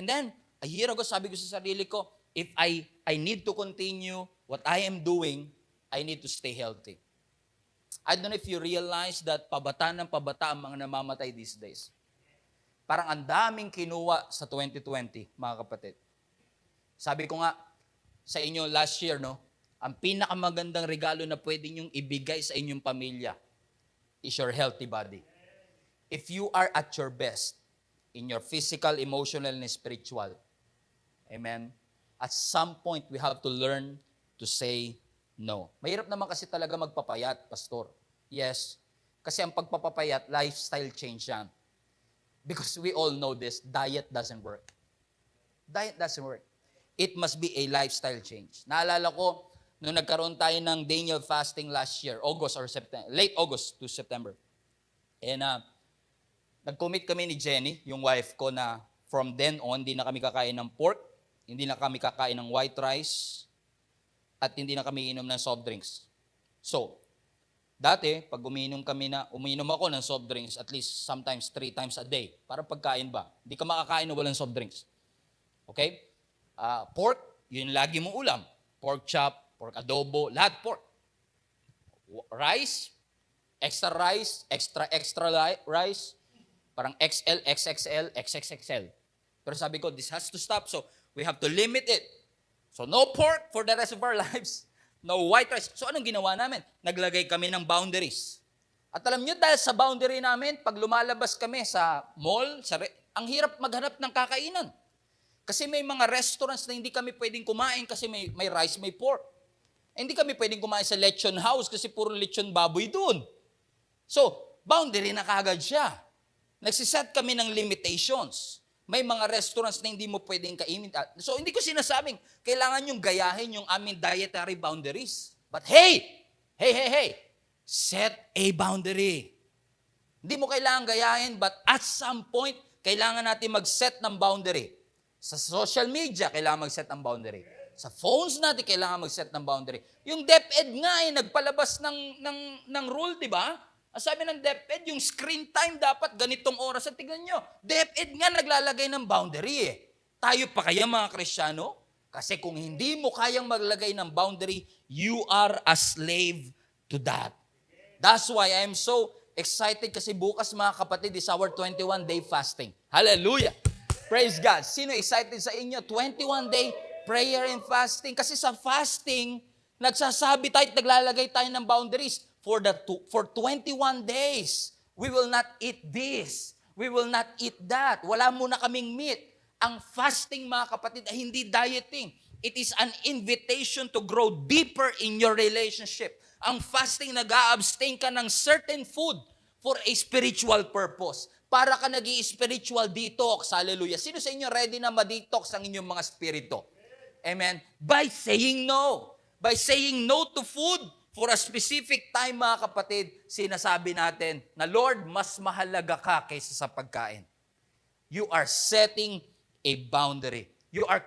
then a year ago, sabi ko sa sarili ko, if I need to continue what I am doing, I need to stay healthy. I don't know if you realize that pabata ng pabata ang mga namamatay these days. Parang ang daming kinuha sa 2020, mga kapatid. Sabi ko nga, sa inyo last year, no, ang pinakamagandang regalo na pwede nyong ibigay sa inyong pamilya is your healthy body. If you are at your best in your physical, emotional, and spiritual, amen, at some point, we have to learn to say no. Mahirap naman kasi talaga magpapayat, pastor. Yes, kasi ang pagpapapayat, lifestyle change yan. Because we all know this, diet doesn't work. Diet doesn't work. It must be a lifestyle change. Naalala ko, nung nagkaroon tayo ng Daniel fasting last year, August or September, late August to September. And nag-commit kami ni Jenny, yung wife ko, na from then on, hindi na kami kakain ng pork, hindi na kami kakain ng white rice, at hindi na kami inom ng soft drinks. So, dati, pag uminom ako ng soft drinks at least sometimes 3 times a day. Para pagkain ba? Hindi ka makakain na walang soft drinks. Okay? Pork, yun lagi mong ulam. Pork chop, pork adobo, lahat pork. Rice, extra rice, parang XL, XXL, XXXL. Pero sabi ko, this has to stop. So, We have to limit it. So no pork for the rest of our lives. No white rice. So anong ginawa namin? Naglagay kami ng boundaries. At alam nyo, dahil sa boundary namin, pag lumalabas kami sa mall, ang hirap maghanap ng kakainan. Kasi may mga restaurants na hindi kami pwedeng kumain kasi may rice, may pork. Hindi kami pwedeng kumain sa lechon house kasi puro lechon baboy doon. So, boundary na kagad siya. Nagsiset kami ng limitations. May mga restaurants na hindi mo pwedeng kainin. So, hindi ko sinasabing, kailangan yung gayahin yung aming dietary boundaries. But hey, set a boundary. Hindi mo kailangan gayahin, but at some point, kailangan natin mag-set ng boundary. Sa social media, kailangan mag-set ng boundary. Sa phones natin, kailangan mag-set ng boundary. Yung DepEd nga nagpalabas ng rule, di ba? Ang sabi ng DepEd, yung screen time dapat ganitong oras. At tignan nyo, DepEd nga naglalagay ng boundary eh. Tayo pa kaya mga Kristiyano? Kasi kung hindi mo kayang maglagay ng boundary, you are a slave to that. That's why I'm so excited kasi bukas mga kapatid is our 21-day fasting. Hallelujah! Praise God! Sino excited sa inyo? 21-day prayer and fasting. Kasi sa fasting, nagsasabi tayo at naglalagay tayo ng boundaries. For 21 days, we will not eat this. We will not eat that. Wala muna kaming meat. Ang fasting, mga kapatid, ay hindi dieting. It is an invitation to grow deeper in your relationship. Ang fasting, nag-a-abstain ka ng certain food for a spiritual purpose. Para ka nag-i-spiritual detox. Hallelujah. Sino sa inyo ready na ma-detox ang inyong mga spirito? Amen. By saying no. By saying no to food. For a specific time, mga kapatid, sinasabi natin na, Lord, mas mahalaga ka kaysa sa pagkain. You are setting a boundary. You are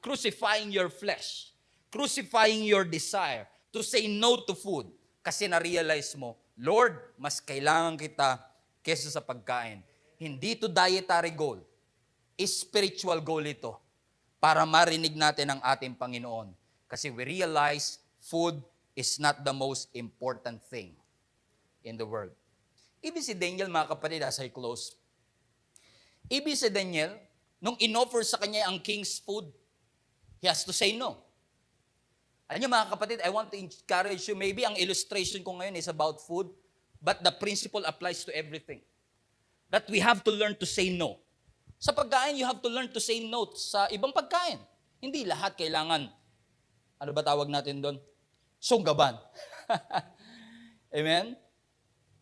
crucifying your flesh, crucifying your desire to say no to food. Kasi na-realize mo, Lord, mas kailangan kita kaysa sa pagkain. Hindi to dietary goal. Spiritual goal ito para marinig natin ang ating Panginoon. Kasi we realize food is not the most important thing in the world. Ibig si Daniel, mga kapatid, as I close, ibig si Daniel, nung inoffer sa kanya ang king's food, he has to say no. Alam niyo, mga kapatid, I want to encourage you, maybe ang illustration ko ngayon is about food, but the principle applies to everything. That we have to learn to say no. Sa pagkain, you have to learn to say no sa ibang pagkain. Hindi lahat kailangan, ano ba tawag natin doon? Sunggaban. Amen?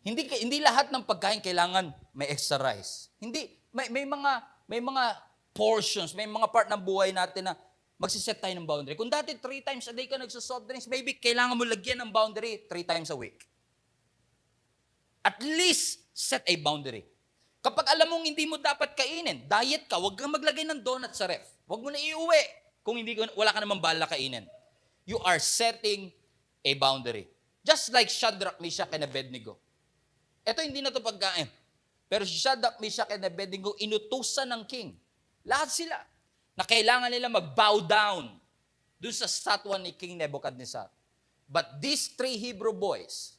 Hindi lahat ng pagkain kailangan may extra rice. Hindi, may mga portions, may mga part ng buhay natin na magsiset tayo ng boundary. Kung dati 3 times a day ka nagsasoft drinks, maybe kailangan mo lagyan ng boundary 3 times a week. At least, set a boundary. Kapag alam mong hindi mo dapat kainin, diet ka, huwag kang maglagay ng donut sa ref. Huwag mo na iuwi kung wala ka namang bala kainin. You are setting a boundary. Just like Shadrach, Meshach, and Abednego. Ito hindi na ito pagkain. Pero si Shadrach, Meshach, and Abednego, inutusan ng king. Lahat sila. Na kailangan nila mag-bow down dun sa statwa ni King Nebuchadnezzar. But these 3 Hebrew boys,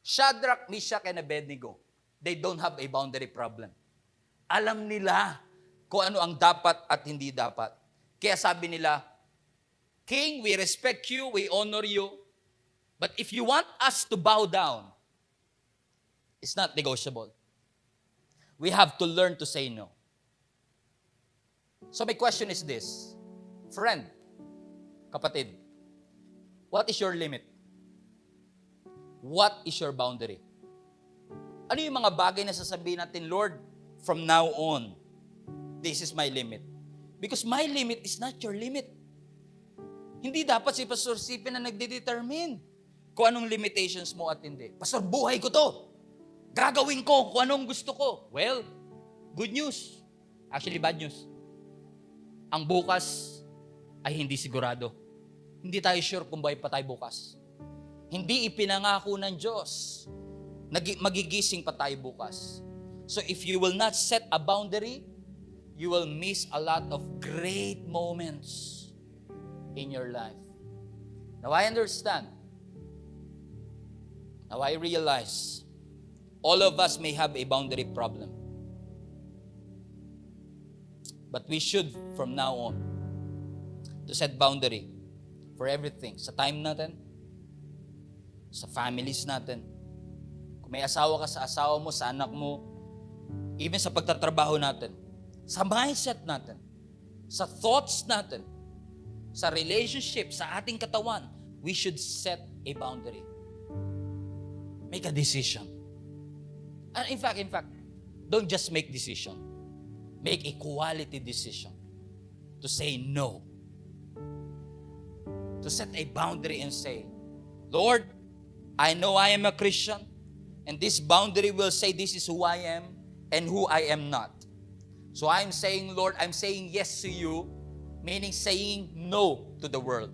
Shadrach, Meshach, and Abednego, they don't have a boundary problem. Alam nila kung ano ang dapat at hindi dapat. Kaya sabi nila, King, we respect you, we honor you, but if you want us to bow down, it's not negotiable. We have to learn to say no. So my question is this, friend, kapatid, what is your limit? What is your boundary? Ano yung mga bagay na sasabihin natin, Lord, from now on, this is my limit. Because my limit is not your limit. Hindi dapat si Pastor Stephen na nagde-determine kung anong limitations mo at hindi. Pastor, buhay ko to. Gagawin ko kung anong gusto ko. Well, good news. Actually, bad news. Ang bukas ay hindi sigurado. Hindi tayo sure kung buhay pa tayo bukas. Hindi ipinangako ng Diyos. Magigising pa tayo bukas. So if you will not set a boundary, you will miss a lot of great moments in your life. Now I understand. Now I realize all of us may have a boundary problem. But we should, from now on, to set boundary for everything. Sa time natin, sa families natin. Kung may asawa ka, sa asawa mo, sa anak mo, even sa pagtatrabaho natin, sa mindset natin, sa thoughts natin, sa relationship, sa ating katawan, we should set a boundary. Make a decision. And in fact, don't just make decision. Make a quality decision to say no. To set a boundary and say, Lord, I know I am a Christian, and this boundary will say this is who I am and who I am not. So I'm saying, Lord, I'm saying yes to you, meaning saying no to the world.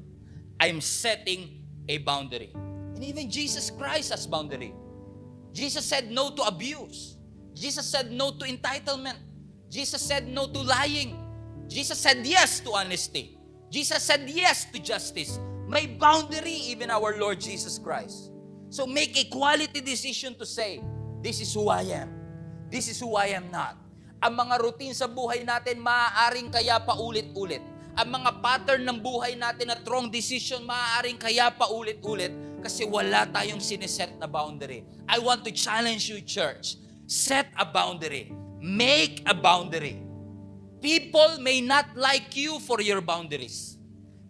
I'm setting a boundary. And even Jesus Christ has boundary. Jesus said no to abuse. Jesus said no to entitlement. Jesus said no to lying. Jesus said yes to honesty. Jesus said yes to justice. May boundary even our Lord Jesus Christ. So make a quality decision to say, this is who I am. This is who I am not. Ang mga routine sa buhay natin, maaaring kaya paulit-ulit. Ang mga pattern ng buhay natin at wrong decision, maaaring kaya paulit-ulit kasi wala tayong siniset na boundary. I want to challenge you, church. Set a boundary. Make a boundary. People may not like you for your boundaries.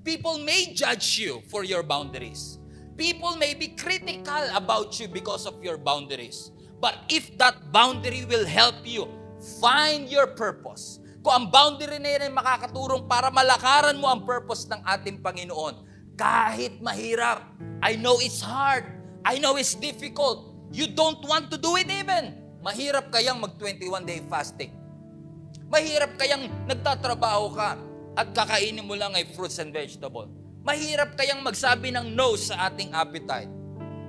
People may judge you for your boundaries. People may be critical about you because of your boundaries. But if that boundary will help you find your purpose, kung ang boundary na yan ay makakaturong para malakaran mo ang purpose ng ating Panginoon, kahit mahirap, I know it's hard, I know it's difficult, you don't want to do it even. Mahirap kayang mag 21-day fasting. Mahirap kayang nagtatrabaho ka at kakainin mo lang ay fruits and vegetable. Mahirap kayang magsabi ng no sa ating appetite.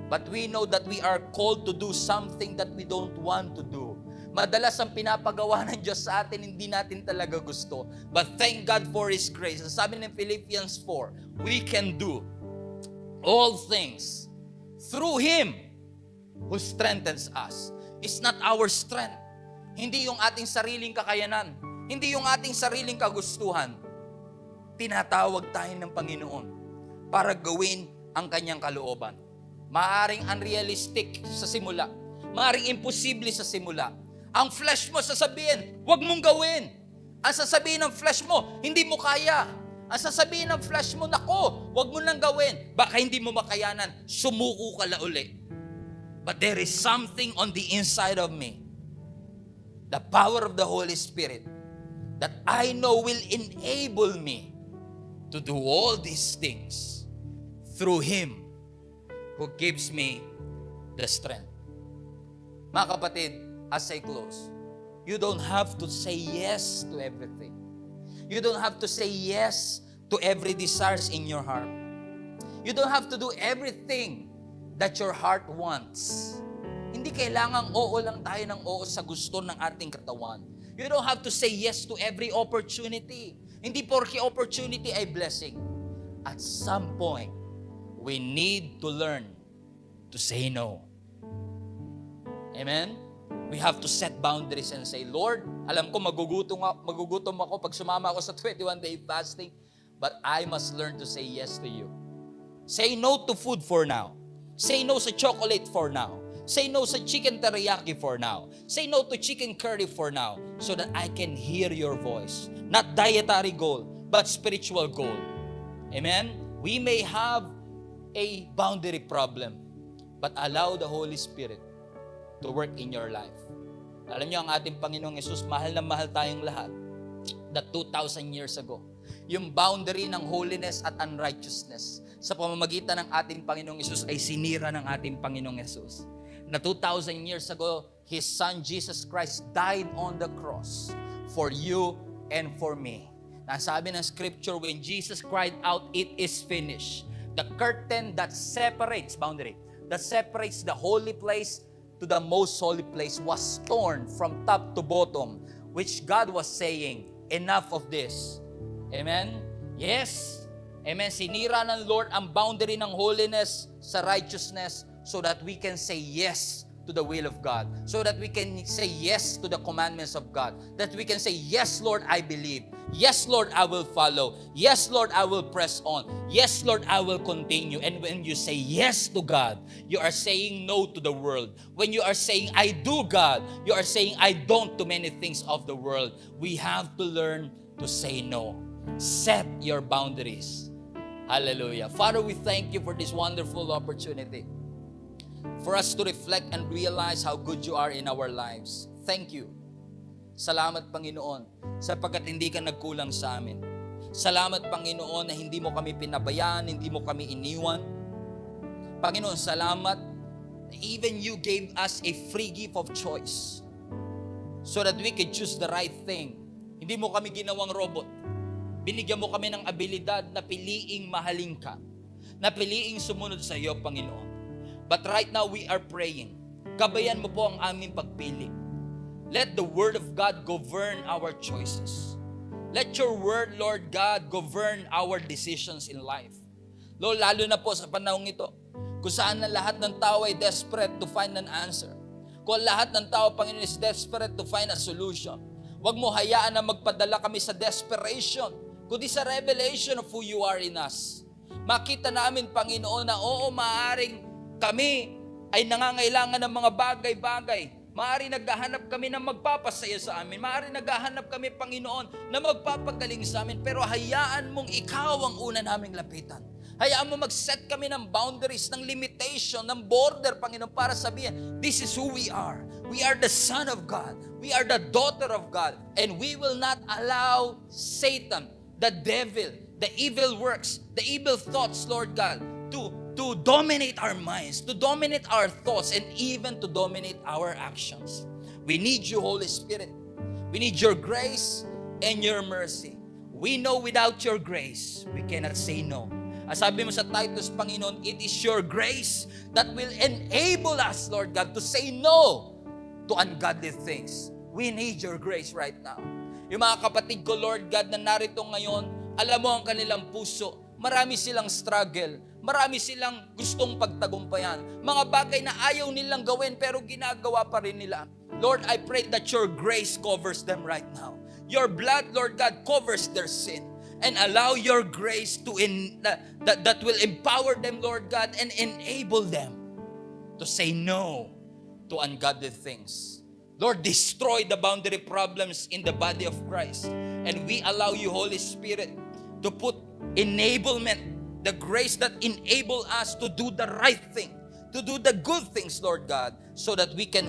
But we know that we are called to do something that we don't want to do. Madalas ang pinapagawa ng Diyos sa atin, hindi natin talaga gusto. But thank God for His grace. Sabi ng Philippians 4, we can do all things through Him who strengthens us. It's not our strength. Hindi yung ating sariling kakayanan. Hindi yung ating sariling kagustuhan. Tinatawag tayo ng Panginoon para gawin ang kanyang kalooban. Maaring unrealistic sa simula. Maaring imposible sa simula. Ang flesh mo sasabihin, huwag mong gawin. Ang sasabihin ng flesh mo, hindi mo kaya. Ang sasabihin ng flesh mo, nako, huwag mo nang gawin. Baka hindi mo makayanan, sumuko ka la uli. But there is something on the inside of me, the power of the Holy Spirit, that I know will enable me to do all these things through Him who gives me the strength. Mga kapatid, as I close, you don't have to say yes to everything. You don't have to say yes to every desires in your heart. You don't have to do everything that your heart wants. Hindi kailangang oo lang tayo ng oo sa gusto ng ating katawan. You don't have to say yes to every opportunity. Hindi porke opportunity ay blessing. At some point, we need to learn to say no. Amen? We have to set boundaries and say, Lord, alam ko magugutom ako pag sumama ako sa 21-day fasting, but I must learn to say yes to you. Say no to food for now. Say no sa chocolate for now. Say no sa chicken teriyaki for now. Say no to chicken curry for now so that I can hear your voice. Not dietary goal, but spiritual goal. Amen? We may have a boundary problem, but allow the Holy Spirit to work in your life. Alam niyo, ang ating Panginoong Yesus, mahal na mahal tayong lahat. That 2,000 years ago, yung boundary ng holiness at unrighteousness sa pamamagitan ng ating Panginoong Yesus ay sinira ng ating Panginoong Yesus. Na 2,000 years ago, His Son Jesus Christ died on the cross for you and for me. Nasabi ng Scripture, when Jesus cried out, it is finished. The curtain that separates, boundary, that separates the holy place to the most holy place was torn from top to bottom, which God was saying, enough of this. Amen? Yes. Amen. Sinira ng Lord ang boundary ng holiness sa righteousness so that we can say yes to the will of God, so that we can say yes to the commandments of God, that we can say, yes, Lord, I believe. Yes, Lord, I will follow. Yes, Lord, I will press on. Yes, Lord, I will continue. And when you say yes to God, you are saying no to the world. When you are saying, I do, God, you are saying, I don't to many things of the world. We have to learn to say no. Set your boundaries. Hallelujah. Father, we thank you for this wonderful opportunity for us to reflect and realize how good you are in our lives. Thank you. Salamat, Panginoon, sapagkat hindi ka nagkulang sa amin. Salamat, Panginoon, na hindi mo kami pinabayaan, hindi mo kami iniwan. Panginoon, salamat, even you gave us a free gift of choice so that we could choose the right thing. Hindi mo kami ginawang robot. Binigyan mo kami ng abilidad na piliing mahalin ka, na piliing sumunod sa iyo, Panginoon. But right now, we are praying. Gabayan mo po ang aming pagpili. Let the Word of God govern our choices. Let your Word, Lord God, govern our decisions in life. Lord, lalo na po sa panahong ito, kung saan na lahat ng tao ay desperate to find an answer. Kung lahat ng tao, Panginoon, is desperate to find a solution. Huwag mo hayaan na magpadala kami sa desperation, kundi sa revelation of who you are in us. Makita namin, Panginoon, na oo, maaaring kami ay nangangailangan ng mga bagay-bagay. Maaari naghahanap kami ng magpapasaya sa amin. Maaari naghahanap kami, Panginoon, na magpapagaling sa amin. Pero hayaan mong ikaw ang una naming lapitan. Hayaan mo mag-set kami ng boundaries, ng limitation, ng border, Panginoon, para sabihin, this is who we are. We are the son of God. We are the daughter of God. And we will not allow Satan, the devil, the evil works, the evil thoughts, Lord God, to dominate our minds, to dominate our thoughts, and even to dominate our actions. We need you, Holy Spirit. We need your grace and your mercy. We know without your grace, we cannot say no. As sabi mo sa Titus, Panginoon, it is your grace that will enable us, Lord God, to say no to ungodly things. We need your grace right now. Yung mga kapatid ko, Lord God, na narito ngayon, alam mo ang kanilang puso. Marami silang struggle. Marami silang gustong pagtagumpayan. Mga bagay na ayaw nilang gawin pero ginagawa pa rin nila. Lord, I pray that your grace covers them right now. Your blood, Lord God, covers their sin. And allow your grace to that will empower them, Lord God, and enable them to say no to ungodly things. Lord, destroy the boundary problems in the body of Christ. And we allow you, Holy Spirit, to put enablement, the grace that enable us to do the right thing, to do the good things, Lord God, so that we can